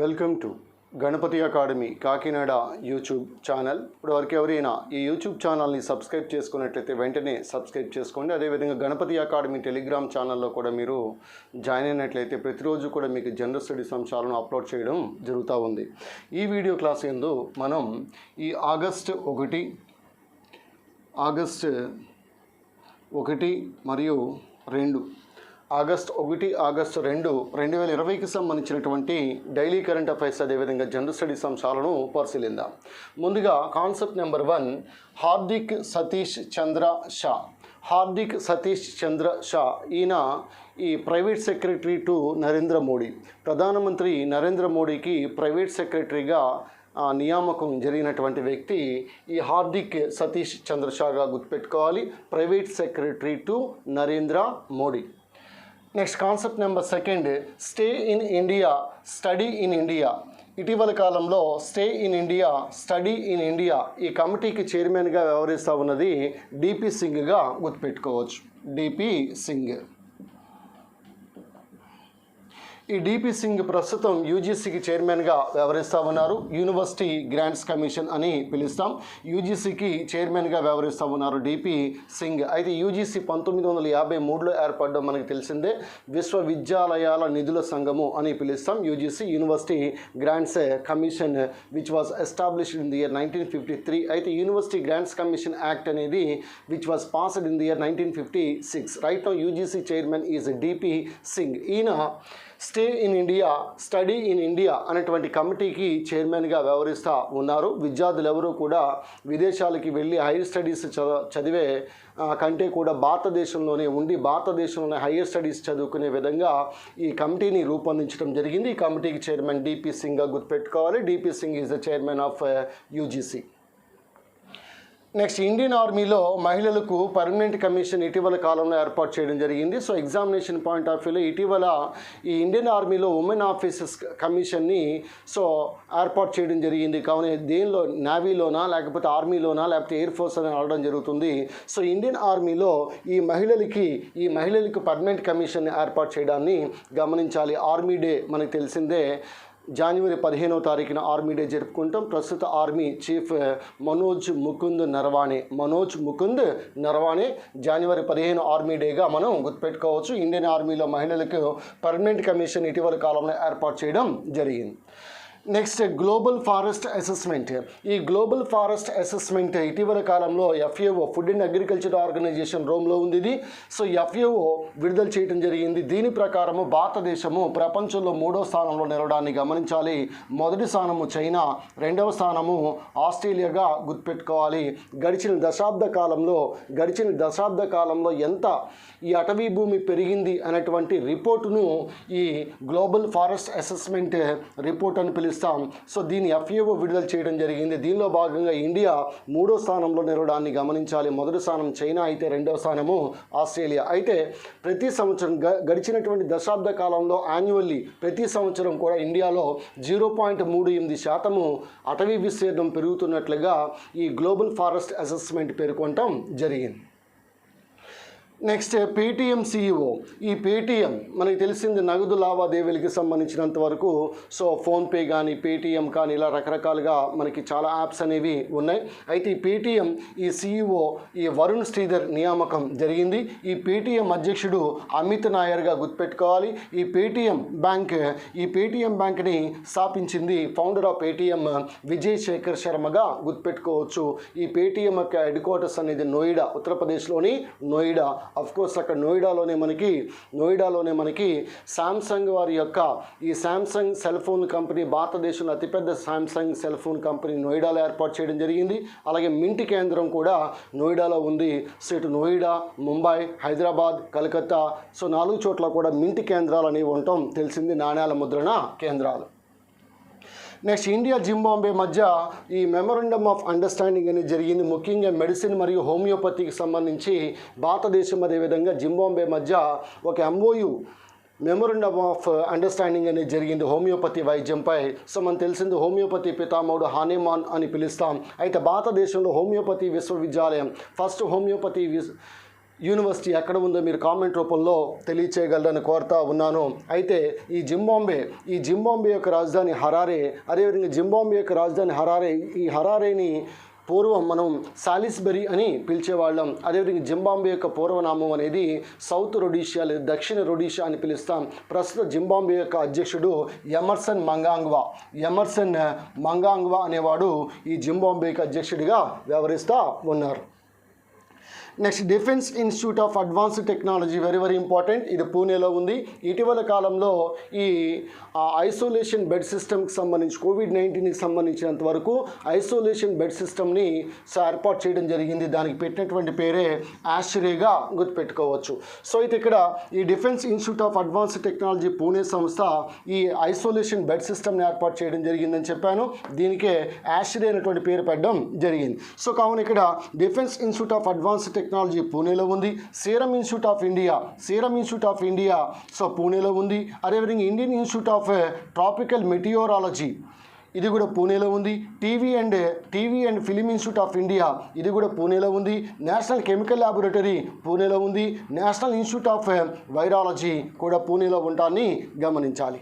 Welcome to Ganapathi Academy Kakinada YouTube channel. ఇప్పుడు వరకు ఎవరైనా ఈ యూట్యూబ్ ఛానల్ని సబ్స్క్రైబ్ చేసుకున్నట్లయితే వెంటనే సబ్స్క్రైబ్ చేసుకోండి. అదేవిధంగా గణపతి అకాడమీ టెలిగ్రామ్ ఛానల్లో కూడా మీరు జాయిన్ అయినట్లయితే ప్రతిరోజు కూడా మీకు జనరల్ స్టడీస్ అంశాలను అప్లోడ్ చేయడం జరుగుతూ ఉంది. ఈ వీడియో క్లాస్ యందు మనం ఈ ఆగస్టు 1 మరియు 2 ఆగస్ట్ 1, ఆగస్టు 2, 2020కి సంబంధించినటువంటి డైలీ కరెంట్ అఫైర్స్ అదేవిధంగా జనరల్ స్టడీస్ అంశాలను పరిశీలిద్దాం. ముందుగా కాన్సెప్ట్ నెంబర్ 1, హార్దిక్ సతీష్ చంద్ర షా. హార్దిక్ సతీష్ చంద్ర షా ఈయన ఈ private secretary to Narendra Modi, ప్రధానమంత్రి నరేంద్ర మోడీకి ప్రైవేట్ సెక్రటరీగా నియామకం జరిగినటువంటి వ్యక్తి ఈ హార్దిక్ సతీష్ చంద్ర షాగా గుర్తుపెట్టుకోవాలి. Private secretary to Narendra Modi. Next concept number 2, stay in India study in India. ఇటీవల కాలంలో stay in India study in India ఈ కమిటీకి చైర్మన్గా వ్యవహరిస్తూ ఉన్నది డిపి సింగ్గా గుర్తుపెట్టుకోవచ్చు. డిపి సింగ్. ఈ డిపి సింగ్ ప్రస్తుతం యూజీసీకి చైర్మన్గా వ్యవహరిస్తూ ఉన్నారు. యూనివర్సిటీ గ్రాంట్స్ కమిషన్ అని పిలుస్తాం. యూజీసీకి చైర్మన్గా వ్యవహరిస్తూ ఉన్నారు డిపి సింగ్. అయితే యూజీసీ 1953లో ఏర్పడడం మనకు తెలిసిందే. విశ్వవిద్యాలయాల నిధుల సంఘము అని పిలుస్తాం. UGC University Grants Commission which was established in the year 1953. అయితే యూనివర్సిటీ గ్రాంట్స్ కమిషన్ యాక్ట్ అనేది which was passed in the year 1956. Right now UGC chairman is DP Singh. ఈయన stay in India study in India అనేటువంటి కమిటీకి చైర్మన్గా వ్యవహరిస్తూ ఉన్నారు. విద్యార్థులు ఎవరూ కూడా విదేశాలకి వెళ్ళి హైయర్ స్టడీస్ చదివే కంటే కూడా భారతదేశంలోనే ఉండి భారతదేశంలోనే హైయర్ స్టడీస్ చదువుకునే విధంగా ఈ కమిటీని రూపొందించడం జరిగింది. ఈ కమిటీకి చైర్మన్ డిపి సింగ్గా గుర్తుపెట్టుకోవాలి. DP Singh is the chairman of UGC. Next, Indian ఆర్మీలో మహిళలకు పర్మనెంట్ కమిషన్ ఇటీవల కాలంలో ఏర్పాటు చేయడం జరిగింది. సో ఎగ్జామినేషన్ పాయింట్ ఆఫ్ వ్యూలో ఇటీవల ఈ ఇండియన్ ఆర్మీలో ఉమెన్ ఆఫీసర్స్ కమిషన్ని ఏర్పాటు చేయడం జరిగింది. కావున దేనిలో నేవీలోనా లేకపోతే ఆర్మీలోనా లేకపోతే ఎయిర్ ఫోర్స్ అని అడగడం జరుగుతుంది. సో ఇండియన్ ఆర్మీలో ఈ మహిళలకు పర్మనెంట్ కమిషన్ ఏర్పాటు చేయడాన్ని గమనించాలి. ఆర్మీ డే మనకు తెలిసిందే. జనవరి 15వ తారీఖున ఆర్మీ డే జరుపుకుంటాం. ప్రస్తుత ఆర్మీ చీఫ్ మనోజ్ ముకుంద్ నరవాణే జనవరి 15 ఆర్మీ డేగా మనం గుర్తుపెట్టుకోవచ్చు. ఇండియన్ ఆర్మీలో మహిళలకు పర్మనెంట్ కమిషన్ ఇటీవల కాలంలో ఏర్పాటు చేయడం జరిగింది. Next, Global Forest Assessment. ఈ గ్లోబల్ ఫారెస్ట్ అసెస్మెంట్ ఇటీవల కాలంలో FAO Food and Agriculture Organization రోమ్లో ఉంది ఇది. సో FAO విడుదల చేయడం జరిగింది. దీని ప్రకారము భారతదేశము ప్రపంచంలో 3వ స్థానంలో నిలవడాన్ని గమనించాలి. మొదటి స్థానము చైనా, 2వ స్థానము ఆస్ట్రేలియాగా గుర్తుపెట్టుకోవాలి. గడిచిన దశాబ్ద కాలంలో ఎంత ఈ అటవీ భూమి పెరిగింది అనేటువంటి రిపోర్టును ఈ గ్లోబల్ ఫారెస్ట్ అసెస్మెంట్ రిపోర్ట్ అని పిలుస్తాం. సో దీన్ని FAO విడుదల చేయడం జరిగింది. దీనిలో భాగంగా ఇండియా 3వ స్థానంలో నిలవడాన్ని గమనించాలి. మొదటి స్థానం చైనా అయితే 2వ స్థానము ఆస్ట్రేలియా. అయితే ప్రతి సంవత్సరం గడిచినటువంటి దశాబ్ద కాలంలో యాన్యువల్లీ ప్రతి సంవత్సరం కూడా ఇండియాలో 0.38% అటవీ విస్తీర్ణం పెరుగుతున్నట్లుగా ఈ గ్లోబల్ ఫారెస్ట్ అసెస్మెంట్ పేర్కొనడం జరిగింది. Next, Paytm CEO. ఈ పేటీఎం మనకి తెలిసింది నగదు లావాదేవీలకి సంబంధించినంత వరకు. సో ఫోన్పే కానీ పేటీఎం కానీ ఇలా రకరకాలుగా మనకి చాలా యాప్స్ అనేవి ఉన్నాయి. అయితే ఈ పేటీఎం ఈ CEO ఈ వరుణ్ శ్రీధర్ నియామకం జరిగింది. ఈ పేటీఎం అధ్యక్షుడు అమిత్ నాయర్గా గుర్తుపెట్టుకోవాలి. ఈ పేటీఎం బ్యాంక్ని స్థాపించింది founder of Paytm Vijay Shekhar శర్మగా గుర్తుపెట్టుకోవచ్చు. ఈ పేటీఎం యొక్క హెడ్ క్వార్టర్స్ అనేది నోయిడా, ఉత్తరప్రదేశ్లోని నోయిడా. అఫ్కోర్స్ అక్కడ నోయిడాలోనే మనకి శాంసంగ్ వారి యొక్క ఈ శాంసంగ్ సెల్ ఫోన్ కంపెనీ, భారతదేశంలో అతిపెద్ద శాంసంగ్ సెల్ ఫోన్ కంపెనీ నోయిడాలో ఏర్పాటు చేయడం జరిగింది. అలాగే మింటి కేంద్రం కూడా నోయిడాలో ఉంది. సో ఇటు నోయిడా, ముంబై, హైదరాబాద్, కలకత్తా, సో 4 చోట్ల కూడా మింటి కేంద్రాలు అనేవి ఉండటం తెలిసింది, నాణ్యాల ముద్రణ కేంద్రాలు. నెక్స్ట్, ఇండియా జింబాబ్వే మధ్య ఈ మెమొరండమ్ ఆఫ్ అండర్స్టాండింగ్ అనేది జరిగింది. ముఖ్యంగా మెడిసిన్ మరియు హోమియోపతికి సంబంధించి భారతదేశం అదేవిధంగా జింబాబ్వే మధ్య ఒక MOU మెమొరండమ్ ఆఫ్ అండర్స్టాండింగ్ అనేది జరిగింది హోమియోపతి వైద్యంపై. సో మనకు తెలిసింది హోమియోపతి పితామహుడు హానేమాన్ అని పిలుస్తాం. అయితే భారతదేశంలో హోమియోపతి విశ్వవిద్యాలయం, ఫస్ట్ హోమియోపతి యూనివర్సిటీ ఎక్కడ ఉందో మీరు కామెంట్ రూపంలో తెలియచేయగలరని కోరుతా ఉన్నాను. అయితే ఈ జింబాబ్వే యొక్క రాజధాని హరారే, అదేవిధంగా జింబాబ్వే యొక్క రాజధాని హరారే, ఈ హరారేని పూర్వం మనం సాలిస్బరీ అని పిలిచేవాళ్ళం. అదేవిధంగా జింబాబ్వే యొక్క పూర్వనామం అనేది సౌత్ రొడీషియా లేదా దక్షిణ రొడీషియా అని పిలుస్తాం. ప్రస్తుత జింబాబ్వే యొక్క అధ్యక్షుడు ఎమర్సన్ మంగాంగ్వా అనేవాడు ఈ జింబాబ్వేకి అధ్యక్షుడిగా వ్యవహరిస్తూ ఉన్నారు. Next defence institute of advanced technology, very important. ఇది పూణేలో ఉంది. ఇటీవల కాలంలో ఈ ఐసోలేషన్ బెడ్ సిస్టమ్కి సంబంధించి కోవిడ్-19కి సంబంధించినంత వరకు ఐసోలేషన్ బెడ్ సిస్టమ్ని ఏర్పాటు చేయడం జరిగింది. దానికి పెట్టినటువంటి పేరే ఆశ్రేగా గుర్తుపెట్టుకోవచ్చు. సో అయితే ఇక్కడ ఈ defence institute of advanced technology Pune సంస్థ ఈ ఐసోలేషన్ బెడ్ సిస్టమ్ని ఏర్పాటు చేయడం జరిగిందని చెప్పాను. దీనికే ఆశ్రే అనేటువంటి పేరు పెట్టడం జరిగింది. సో కావున ఇక్కడ defence institute of advanced technology పూణేలో ఉంది. Serum institute of India so పూణేలో ఉంది. అదేవిధంగా Indian institute of tropical meteorology, ఇది కూడా పూణేలో ఉంది. TV and film institute of India, ఇది కూడా పూణేలో ఉంది. నేషనల్ కెమికల్ ల్యాబొరేటరీ పూణేలో ఉంది. నేషనల్ ఇన్స్టిట్యూట్ ఆఫ్ వైరాలజీ కూడా పూణేలో ఉండటాన్ని గమనించాలి.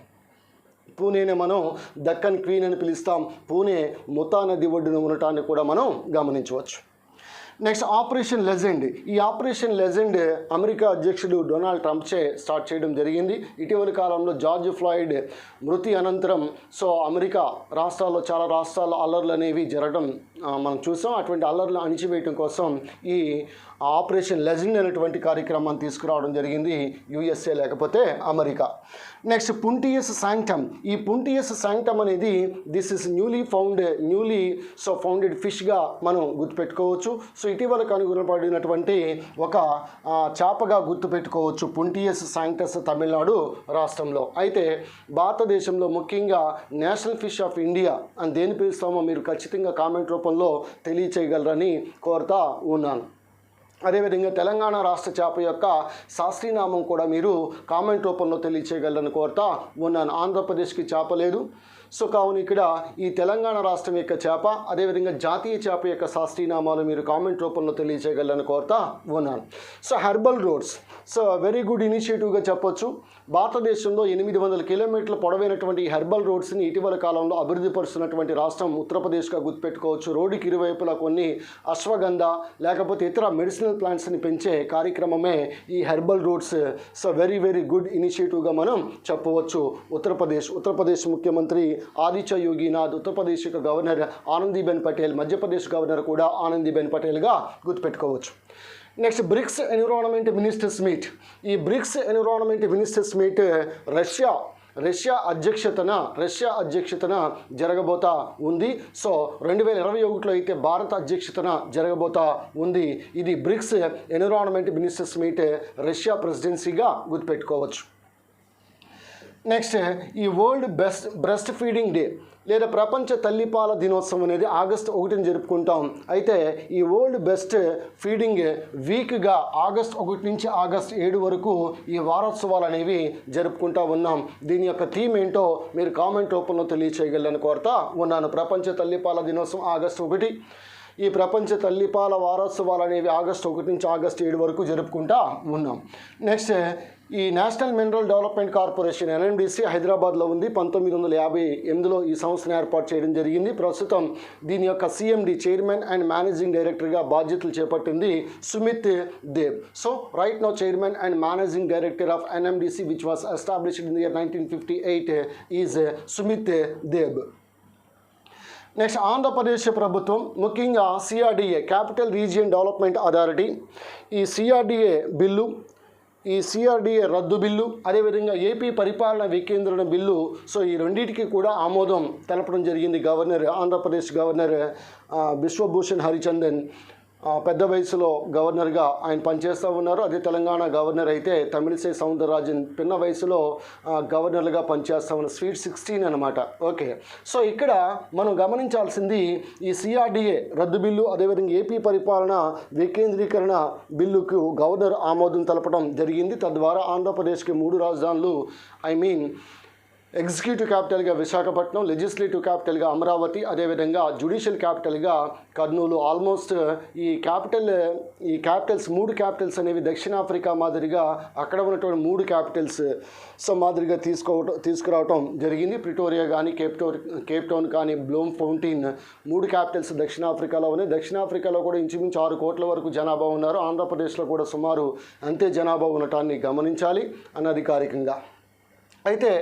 పూణేని మనం దక్కన్ క్వీన్ అని పిలుస్తాం. పూణే ముతా నది ఒడ్డున ఉండటాన్ని కూడా మనం గమనించవచ్చు. Next operation legend. ఈ ఆపరేషన్ లెజెండ్ అమెరికా అధ్యక్షుడు డొనాల్డ్ ట్రంప్చే స్టార్ట్ చేయడం జరిగింది. ఇటీవల కాలంలో జార్జ్ ఫ్లాయిడ్ మృతి అనంతరం సో అమెరికా రాష్ట్రాల్లో చాలా రాష్ట్రాల్లో అల్లర్లు అనేవి జరగడం మనం చూసాం. అటువంటి అల్లర్లు అణిచివేయడం కోసం ఈ ఆపరేషన్ లెజెండ్ అనేటువంటి కార్యక్రమాన్ని తీసుకురావడం జరిగింది యుఎస్ఏ లేకపోతే అమెరికా. Next Puntius sanctum. ఈ పుంటియస్ శాంక్టమ్ అనేది దిస్ ఇస్ న్యూలీ ఫౌండెడ్ ఫిష్గా మనం గుర్తుపెట్టుకోవచ్చు. సో ఇటీవల కనుగొనబడినటువంటి ఒక చేపగా గుర్తుపెట్టుకోవచ్చు పుంటియస్ శాంక్టస్ తమిళనాడు రాష్ట్రంలో. అయితే భారతదేశంలో ముఖ్యంగా నేషనల్ ఫిష్ ఆఫ్ ఇండియా అని దేని పిలుస్తామో మీరు ఖచ్చితంగా కామెంట్ రూపంలో తెలియచేయగలరని కోరుతా ఉన్నాను. అదేవిధంగా తెలంగాణ రాష్ట్ర చేప యొక్క శాస్త్రీయనామం కూడా మీరు కామెంట్ రూపంలో తెలియచేయగలరని కోరుతా ఉన్నాను. ఆంధ్రప్రదేశ్కి చేప లేదు. సో కావున ఇక్కడ ఈ తెలంగాణ రాష్ట్రం యొక్క చేప, అదేవిధంగా జాతీయ చేప యొక్క శాస్త్రీయనామాలు మీరు కామెంట్ రూపంలో తెలియచేయగలరని కోరుతా ఉన్నాను. So herbal roads, so very good ఇనిషియేటివ్గా చెప్పొచ్చు. భారతదేశంలో 800 కిలోమీటర్ల పొడవైనటువంటి ఈ హెర్బల్ రోడ్స్ని ఇటీవల కాలంలో అభివృద్ధి పరుస్తున్నటువంటి రాష్ట్రం ఉత్తరప్రదేశ్గా గుర్తుపెట్టుకోవచ్చు. రోడ్డుకి ఇరువైపులా కొన్ని అశ్వగంధ లేకపోతే ఇతర మెడిసినల్ ప్లాంట్స్ని పెంచే కార్యక్రమమే ఈ herbal roads. So very good ఇనిషియేటివ్గా మనం చెప్పవచ్చు. ఉత్తరప్రదేశ్ ముఖ్యమంత్రి ఆదిత్య యోగినాథ్, ఉత్తరప్రదేశ్ యొక్క గవర్నర్ ఆనందీబెన్ పటేల్, మధ్యప్రదేశ్ గవర్నర్ కూడా ఆనందీబెన్ పటేల్గా గుర్తుపెట్టుకోవచ్చు. Next BRICS environment ministers meet. ఈ BRICS environment ministers meet Russia అధ్యక్షతన జరగబోతా ఉంది. సో 2021లో అయితే భారత అధ్యక్షతన జరగబోతా ఉంది. ఇది BRICS environment ministers meet Russia ప్రెసిడెన్సీగా గుర్తుపెట్టుకోవచ్చు. నెక్స్ట్ ఈ వరల్డ్ బ్రెస్ట్ ఫీడింగ్ డే లేదా ప్రపంచ తల్లిపాల దినోత్సవం అనేది ఆగస్టు 1న జరుపుకుంటాం. అయితే ఈ వరల్డ్ బెస్ట్ ఫీడింగ్ వీక్గా ఆగస్టు 1 నుంచి ఆగస్టు 7 వరకు ఈ వారోత్సవాలు అనేవి జరుపుకుంటూ ఉన్నాం. దీని యొక్క థీమ్ ఏంటో మీరు కామెంట్ రూపంలో తెలియచేయగలరని కోరుతా ఉన్నాను. ప్రపంచ తల్లిపాల దినోత్సవం ఆగస్టు 1. ఈ ప్రపంచ తల్లిపాల వారోత్సవాలు అనేవి ఆగస్టు 1 నుంచి ఆగస్టు 7 వరకు జరుపుకుంటా ఉన్నాం. నెక్స్ట్ ఈ national mineral development corporation NMDC హైదరాబాద్లో ఉంది. 1958లో ఈ సంస్థను ఏర్పాటు చేయడం జరిగింది. ప్రస్తుతం దీని యొక్క సిఎండి చైర్మన్ అండ్ మేనేజింగ్ డైరెక్టర్గా బాధ్యతలు చేపట్టింది Sumit Deb. So right now chairman and managing director of NMDC which was established in the year 1958 is Sumit Deb. Next Andhra Pradesh ప్రభుత్వం ముఖ్యంగా CRDA capital region development authority ఈ సిఆర్డిఏ రద్దు బిల్లు, అదేవిధంగా ఏపీ పరిపాలన వికేంద్రణ బిల్లు, సో ఈ రెండింటికి కూడా ఆమోదం తెలపడం జరిగింది. ఆంధ్రప్రదేశ్ గవర్నర్ బిశ్వభూషణ్ హరిచందన్ పెద్ద వయసులో గవర్నర్గా ఆయన పనిచేస్తూ ఉన్నారు. అదే తెలంగాణ గవర్నర్ అయితే తమిళిసై సౌందరరాజన్ పిన్న వయసులో గవర్నర్గా పనిచేస్తూ ఉన్నారు. స్వీట్ 16 అనమాట. ఓకే, సో ఇక్కడ మనం గమనించాల్సింది ఈ సిఆర్డిఏ రద్దు బిల్లు, అదేవిధంగా ఏపీ పరిపాలన వికేంద్రీకరణ బిల్లుకు గవర్నర్ ఆమోదం తెలపడం జరిగింది. తద్వారా ఆంధ్రప్రదేశ్కి 3 రాజధానులు ఎగ్జిక్యూటివ్ క్యాపిటల్గా విశాఖపట్నం, లెజిస్లేటివ్ క్యాపిటల్గా అమరావతి, అదేవిధంగా జ్యుడిషియల్ క్యాపిటల్గా కర్నూలు. ఆల్మోస్ట్ ఈ క్యాపిటల్స్ 3 క్యాపిటల్స్ అనేవి దక్షిణాఫ్రికా మాదిరిగా అక్కడ ఉన్నటువంటి 3 క్యాపిటల్స్ మాదిరిగా తీసుకురావటం జరిగింది. ప్రిటోరియా కానీ కేప్ టౌన్ కానీ బ్లూమ్ ఫౌంటైన్ 3 క్యాపిటల్స్ దక్షిణాఫ్రికాలో ఉన్నాయి. దక్షిణాఫ్రికాలో కూడా ఇంచుమించు 6 కోట్ల వరకు జనాభా ఉన్నారు. ఆంధ్రప్రదేశ్లో కూడా సుమారు అంతే జనాభా ఉండటాన్ని గమనించాలి అనధికారికంగా. అయితే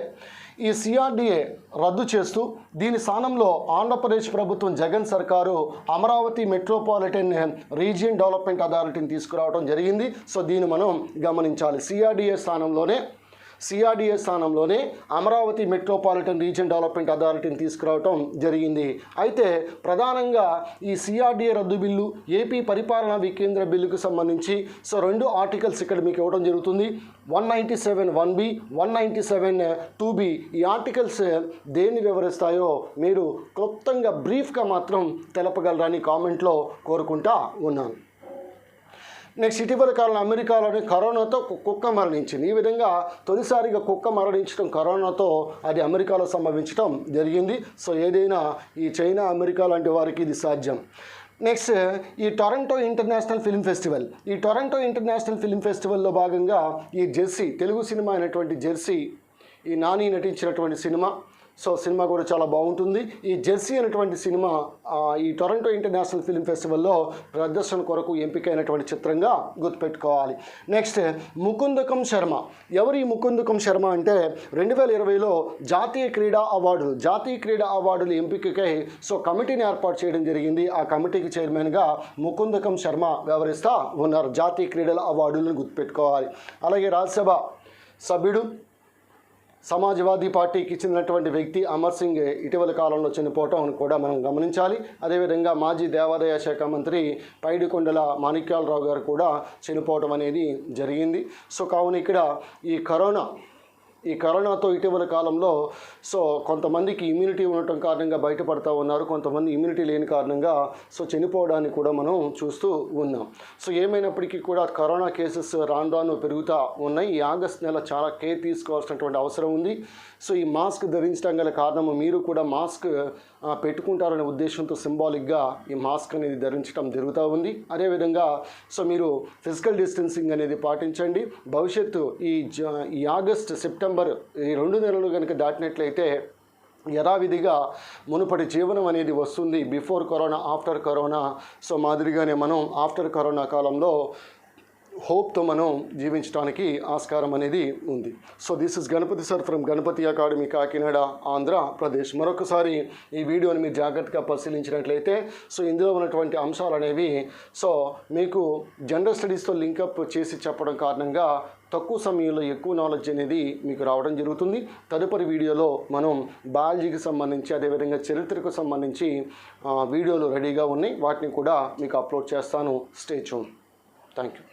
ఈ సిఆర్డిఏ రద్దు చేస్తూ దీని స్థానంలో ఆంధ్రప్రదేశ్ ప్రభుత్వం జగన్ సర్కారు అమరావతి మెట్రోపాలిటన్ రీజియన్ డెవలప్మెంట్ అథారిటీని తీసుకురావడం జరిగింది. సో దీన్ని మనం గమనించాలి. సిఆర్డిఏ స్థానంలోనే అమరావతి మెట్రోపాలిటన్ రీజియన్ డెవలప్మెంట్ అథారిటీని తీసుకురావటం జరిగింది. అయితే ప్రధానంగా ఈ సిఆర్డిఏ రద్దు బిల్లు, ఏపీ పరిపాలనా వికేంద్ర బిల్లుకు సంబంధించి 2 ఆర్టికల్స్ ఇక్కడ మీకు ఇవ్వడం జరుగుతుంది. 197(1)B, 197(2)B. ఈ ఆర్టికల్స్ దేన్ని వివరిస్తాయో మీరు క్లుప్తంగా బ్రీఫ్గా మాత్రం తెలపగలరని కామెంట్లో కోరుకుంటా ఉన్నాను. నెక్స్ట్, ఇటీవల కాలంలో అమెరికాలోని కరోనాతో కుక్క మరణించింది. ఈ విధంగా తొలిసారిగా కుక్క మరణించడం కరోనాతో అది అమెరికాలో సంభవించడం జరిగింది. సో ఏదైనా ఈ చైనా, అమెరికా లాంటి వారికి ఇది సాధ్యం. నెక్స్ట్, ఈ టొరంటో ఇంటర్నేషనల్ ఫిల్మ్ ఫెస్టివల్లో భాగంగా ఈ జెర్సీ, తెలుగు సినిమా అయినటువంటి జెర్సీ, ఈ నాని నటించినటువంటి సినిమా. సో సినిమా కూడా చాలా బాగుంటుంది. ఈ జెర్సీ అనేటువంటి సినిమా ఈ టొరంటో ఇంటర్నేషనల్ ఫిల్మ్ ఫెస్టివల్లో ప్రదర్శన కొరకు ఎంపికైనటువంటి చిత్రంగా గుర్తుపెట్టుకోవాలి. నెక్స్ట్, ముకుందకం శర్మ. ఎవరు ఈ ముకుందకం శర్మ అంటే 2020లో జాతీయ క్రీడా అవార్డులు ఎంపికకై కమిటీని ఏర్పాటు చేయడం జరిగింది. ఆ కమిటీకి చైర్మన్గా ముకుందకం శర్మ వ్యవహరిస్తూ ఉన్నారు. జాతీయ క్రీడల అవార్డులను గుర్తుపెట్టుకోవాలి. అలాగే రాజ్యసభ సభ్యుడు, సమాజ్వాదీ పార్టీకి చెందినటువంటి వ్యక్తి అమర్ సింగ్ ఇటీవల కాలంలో చనిపోవటం కూడా మనం గమనించాలి. అదేవిధంగా మాజీ దేవాదాయ శాఖ మంత్రి పైడికొండల మాణిక్యాలరావు గారు కూడా చనిపోవటం అనేది జరిగింది. సో కావున ఇక్కడ ఈ కరోనాతో ఇటీవల కాలంలో కొంతమందికి ఇమ్యూనిటీ ఉండటం కారణంగా బయటపడుతూ ఉన్నారు. కొంతమంది ఇమ్యూనిటీ లేని కారణంగా చనిపోవడాన్ని కూడా మనం చూస్తూ ఉన్నాం. సో ఏమైనప్పటికీ కూడా కరోనా కేసెస్ రాను పెరుగుతూ ఉన్నాయి. ఈ ఆగస్ట్ నెల చాలా కేర్ తీసుకోవాల్సినటువంటి అవసరం ఉంది. సో ఈ మాస్క్ ధరించడం గల కారణము మీరు కూడా మాస్క్ పెట్టుకుంటారనే ఉద్దేశంతో సింబాలిక్గా ఈ మాస్క్ అనేది ధరించడం జరుగుతూ ఉంది. అదేవిధంగా మీరు ఫిజికల్ డిస్టెన్సింగ్ అనేది పాటించండి. భవిష్యత్తు ఈ ఆగస్ట్, సెప్టెంబర్ ఈ 2 నెలలు కనుక దాటినట్లయితే యథావిధిగా మునుపటి జీవనం అనేది వస్తుంది. Before corona, after corona. మాదిరిగానే మనం ఆఫ్టర్ కరోనా కాలంలో హోప్తో మనం జీవించడానికి ఆస్కారం అనేది ఉంది. So this is Ganapathi sir from Ganapathi Academy, Kakinada, Andhra Pradesh. మరొకసారి ఈ వీడియోని మీరు జాగ్రత్తగా పరిశీలించినట్లయితే ఇందులో ఉన్నటువంటి అంశాలు అనేవి మీకు జనరల్ స్టడీస్తో లింకప్ చేసి చెప్పడం కారణంగా తక్కువ సమయంలో ఎక్కువ నాలెడ్జ్ అనేది మీకు రావడం జరుగుతుంది. తదుపరి వీడియోలో మనం బయాలజీకి సంబంధించి, అదేవిధంగా చరిత్రకు సంబంధించి వీడియోలు రెడీగా ఉన్నాయి. వాటిని కూడా మీకు అప్లోడ్ చేస్తాను. Stay tune. Thank you.